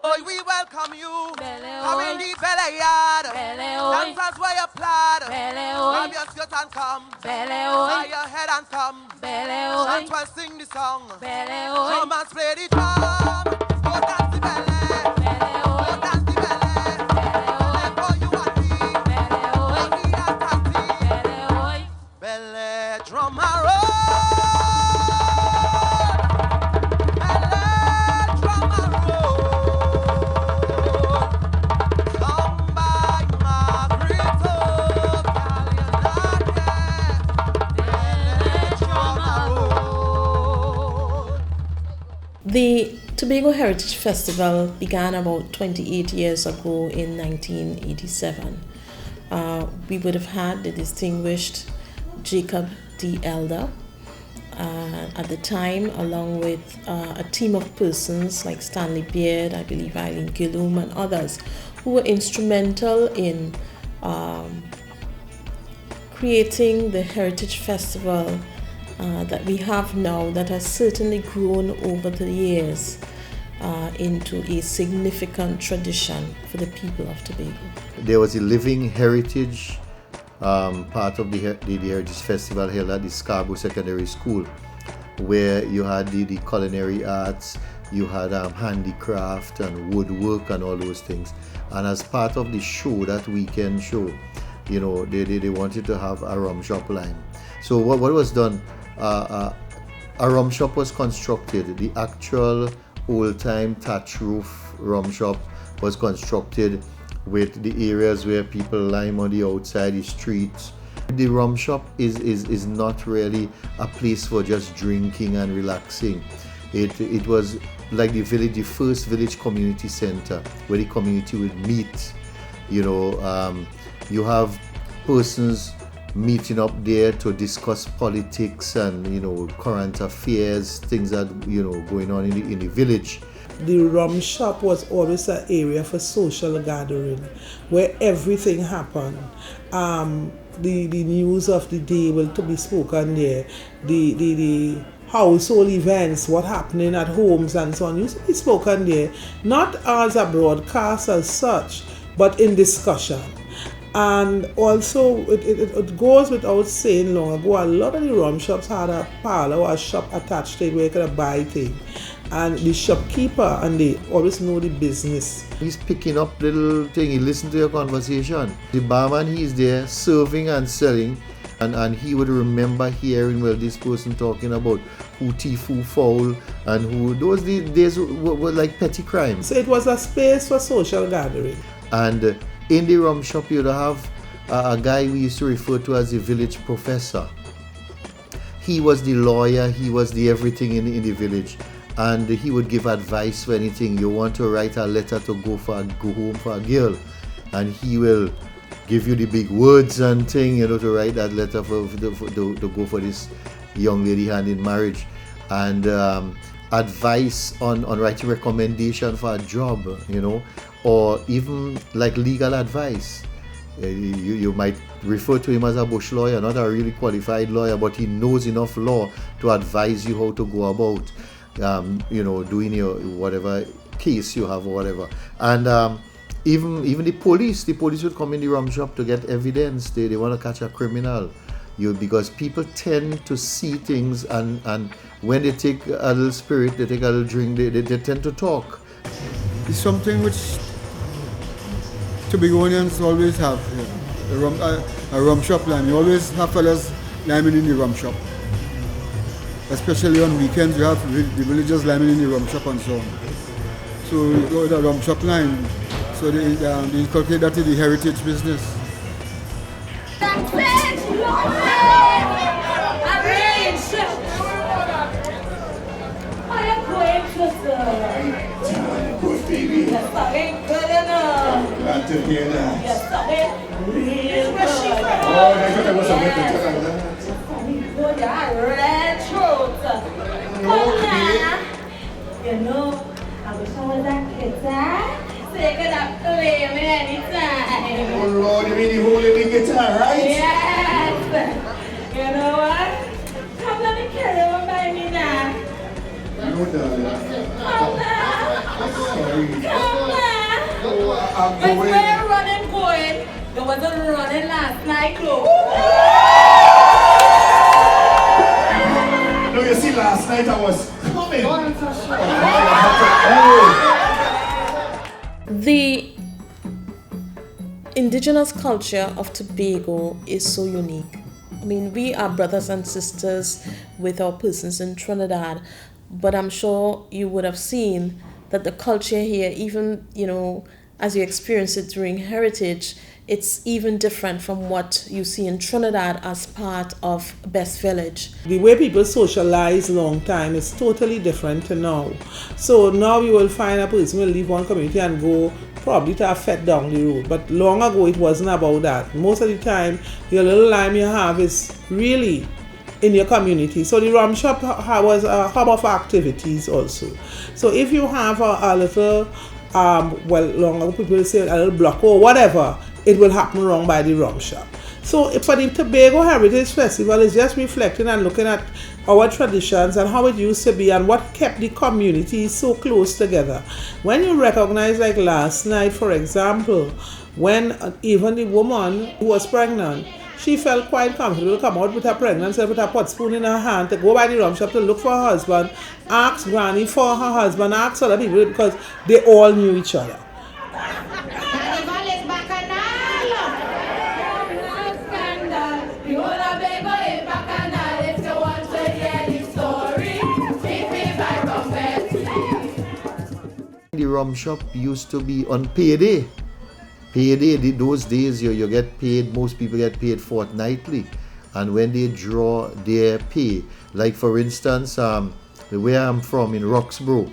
We welcome you. Come in the belly yard. Dancers where you plaid. Grab your skirt and come. Tie your head and come. Chant while sing the song. Drummers play the drum. Go dance the belly. Go dance the belly. Let go you and me. Only a taxi. Belly drummer roll. The Tobago Heritage Festival began about 28 years ago in 1987. We would have had the distinguished Jacob D. Elder at the time, along with a team of persons like Stanley Beard, I believe Eileen Gillum, and others who were instrumental in creating the Heritage Festival that we have now, that has certainly grown over the years into a significant tradition for the people of Tobago. There was a living heritage part of the Heritage Festival held at the Scarborough Secondary School, where you had the culinary arts, you had handicraft and woodwork and all those things. And as part of the show, that weekend show, you know, they wanted to have a rum shop lime. So what was done, a rum shop was constructed. The actual old-time thatch roof rum shop was constructed with the areas where people lime on the outside, the streets. The rum shop is not really a place for just drinking and relaxing. It was like the first village community center where the community would meet. You know, you have persons meeting up there to discuss politics and, you know, current affairs, things that, you know, going on in the village. The rum shop was always an area for social gathering where everything happened. The news of the day will to be spoken there. The household events, what happening at homes and so on, used to be spoken there, not as a broadcast as such, but in discussion. And also, it goes without saying long ago, a lot of the rum shops had a parlor or a shop attached to it where you could buy things. And the shopkeeper, and they always know the business. He's picking up little thing, he listens to your conversation. The barman, he's there serving and selling, and he would remember hearing, well, this person talking about who thief, who foul, and who, those days were like petty crimes. So it was a space for social gathering. And in the rum shop, you'd have a guy we used to refer to as the village professor. He was the lawyer, he was the everything in the village. And he would give advice for anything. You want to write a letter to go home for a girl, and he will give you the big words and thing, you know, to write that letter to go for this young lady hand in marriage, and advice on writing recommendation for a job, you know, or even like legal advice. You might refer to him as a bush lawyer, not a really qualified lawyer, but he knows enough law to advise you how to go about you know, doing your whatever case you have or whatever. And even the police would come in the rum shop to get evidence. They want to catch a criminal, because people tend to see things, and when they take a little spirit, they take a little drink, they tend to talk. It's something which Tobagonians always have here. A rum shop lime. You always have fellas liming in the rum shop. Especially on weekends, you have the villagers liming in the rum shop and so on. So you go with a rum shop lime. So they inculcate that in the heritage business. That's it! Arrange! I am going to good baby. Yes, I ain't good enough. Glad to hear that. Yes, I ain't real good. Oh, I thought that was a good. Good, red throat. Come now. You know, I wish I was a guitar. So you could have play me anytime. Oh Lord, you mean the whole living guitar, right? Yes. You know what? Come let me carry on by me now. No, darling. Come now. Sorry. Come But we're running going. There wasn't running last night, though. No, you see, last night I was coming. The indigenous culture of Tobago is so unique. I mean, we are brothers and sisters with our persons in Trinidad, but I'm sure you would have seen that the culture here, even, as you experience it during Heritage, it's even different from what you see in Trinidad as part of Best Village. The way people socialize long time is totally different to now. So now you will find a person will leave one community and go probably to a fete down the road. But long ago it wasn't about that. Most of the time your little lime you have is really in your community. So the Rum Shop was a hub of activities also. So if you have a little, long ago people say a little block or whatever, it will happen wrong by the Rum Shop. So for the Tobago Heritage Festival, it's just reflecting and looking at our traditions and how it used to be and what kept the community so close together. When you recognize, like last night, for example, when even the woman who was pregnant, she felt quite comfortable to come out with her pregnancy, with her pot spoon in her hand, to go by the Rum Shop to look for her husband, ask Granny for her husband, ask other people, because they all knew each other. The Rum Shop used to be on payday. Those days you get paid, most people get paid fortnightly. And when they draw their pay, like for instance, where I'm from in Roxborough,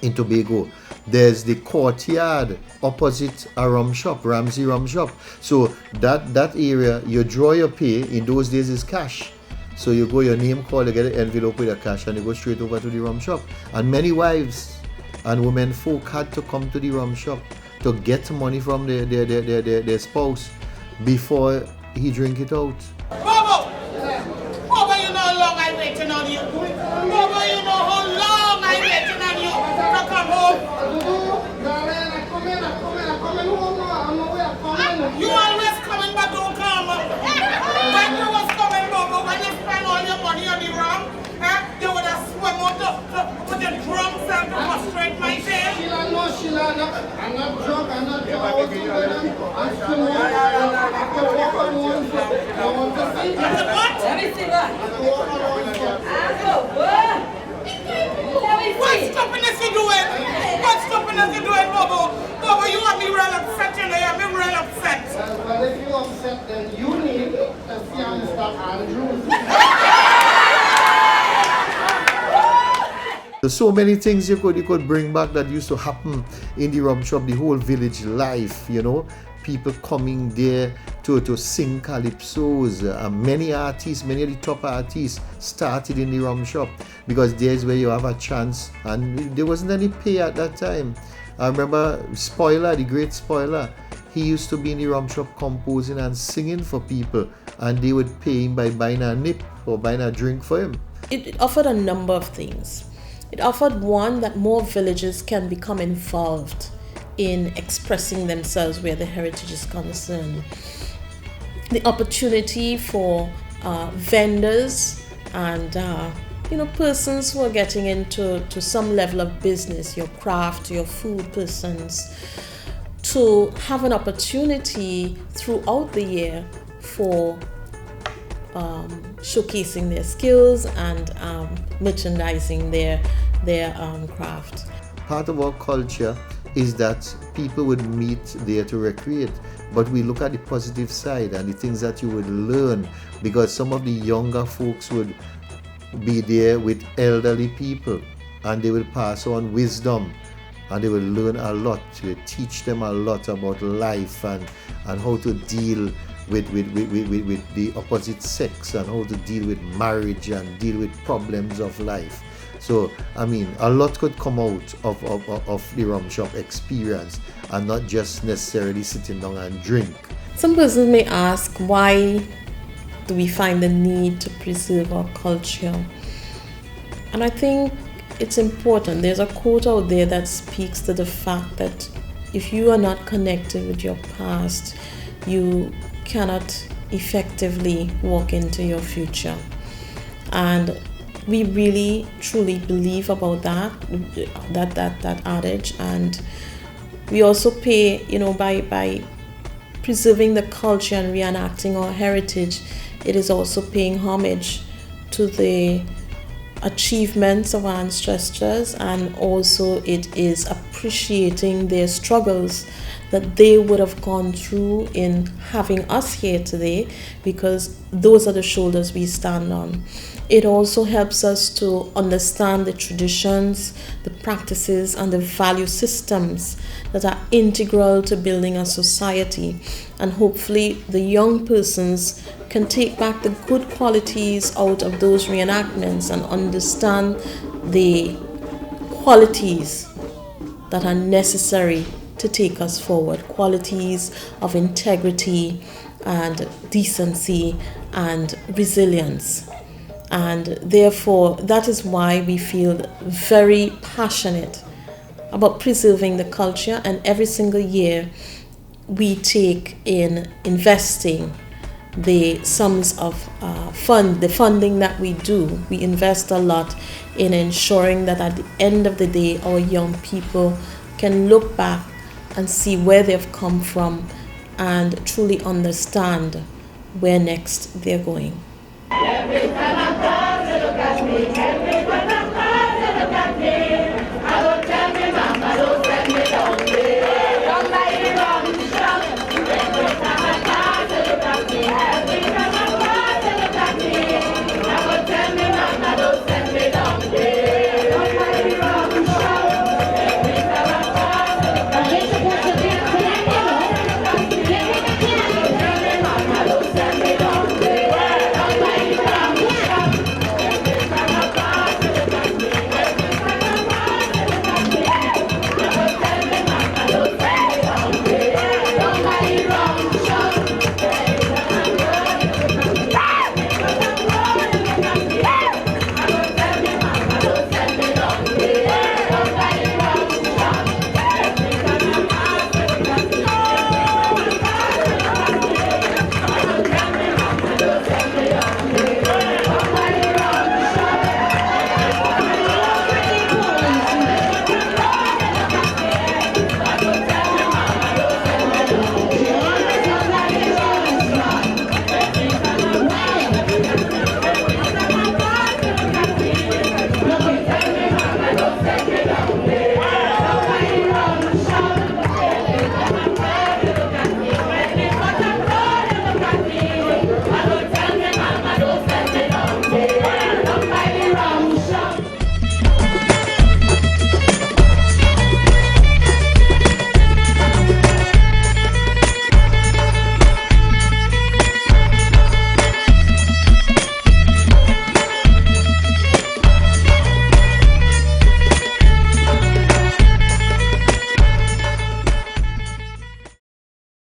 in Tobago, there's the courtyard opposite a rum shop, Ramsey Rum Shop. So that area, you draw your pay, in those days is cash. So you go, your name call, you get an envelope with your cash and you go straight over to the Rum Shop. And many wives and women folk had to come to the Rum Shop to get money from their spouse before he drink it out. Bobo! Bobo, you know how long I'm waiting on you. Bobo, you know how long I'm waiting on you to come home. Darling, I'm coming home now. I'm nowhere coming. You always coming, but don't come. When you was coming, Bobo, when you spend all your money on the rum, you would have swum out to put your drums and to frustrate my tail. Sheila, no. I'm not drunk. I'm also with them. I'm still I can walk around. I want to see that. What? Let me see that. I can walk around. What's stupidness you doing? What's stupidness you doing, Bobo? Bobo, you want me real upset, you know, you have me real upset. Well, if you're upset, then you need to see Mr. Andrews. There's so many things you could bring back that used to happen in the Rum Shop, the whole village life, people coming there to sing calypsos. Many artists, many of the top artists started in the Rum Shop because there's where you have a chance, and there wasn't any pay at that time. I remember Spoiler, the great Spoiler, he used to be in the Rum Shop composing and singing for people, and they would pay him by buying a nip or buying a drink for him. It offered a number of things. It offered one, that more villages can become involved in expressing themselves where the heritage is concerned. The opportunity for vendors and persons who are getting into some level of business, your craft, your food persons, to have an opportunity throughout the year for showcasing their skills and merchandising their craft. Part of our culture is that people would meet there to recreate, but we look at the positive side and the things that you would learn, because some of the younger folks would be there with elderly people and they will pass on wisdom and they will learn a lot. We teach them a lot about life and how to deal with the opposite sex and how to deal with marriage and deal with problems of life. So, I mean, a lot could come out of the Rum Shop experience and not just necessarily sitting down and drink. Some persons may ask, why do we find the need to preserve our culture? And I think it's important. There's a quote out there that speaks to the fact that if you are not connected with your past, you cannot effectively walk into your future. And we really truly believe about that adage. And we also pay, by preserving the culture and reenacting our heritage, it is also paying homage to the achievements of our ancestors, and also it is appreciating their struggles that they would have gone through in having us here today, because those are the shoulders we stand on. It also helps us to understand the traditions, the practices, and the value systems that are integral to building a society. And hopefully the young persons can take back the good qualities out of those reenactments and understand the qualities that are necessary to take us forward, qualities of integrity and decency and resilience. And therefore, that is why we feel very passionate about preserving the culture, and every single year we take in investing the sums of the funding that we do. We invest a lot in ensuring that at the end of the day, our young people can look back and see where they've come from and truly understand where next they're going.